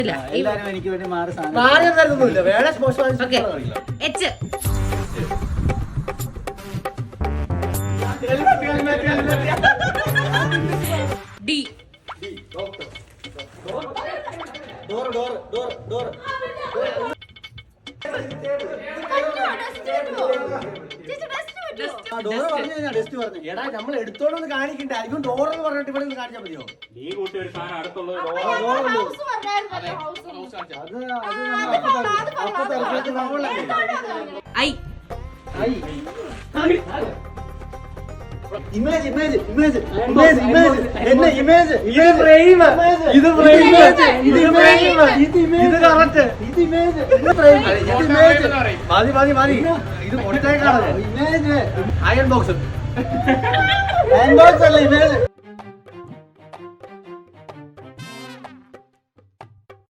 എല്ലാരും എനിക്ക് വേണ്ടി മാറി തരുന്നില്ല. വേറെ സ്പോർട്സ് എച്ച്. ഡി. എടാ നമ്മൾ എടുത്തോളൊന്ന് കാണിക്കണ്ടേ? അതിനും ഡോറെന്ന് പറഞ്ഞിട്ട് ഇവിടെ കാണിച്ചാൽ മതിയോ? നീ കൂട്ടി ഒരു സാധനം അടുത്തുള്ളത് ഐ. Image image image image image എന്നെ ഇമേജ് ഇത് ഫ്രെയിം, ഇത് ഫ്രെയിം, ഇത് ഇമേജ്, ഇത് കറക്റ്റ്, ഇത് ഇമേജ് ഇത് ഫ്രെയിം ഇത് ഇമേജ് മതി മതി മതി. ഇത് പൊട്ടേക്കാണ് image iron box. Hand box അല്ല ഇമേജ്.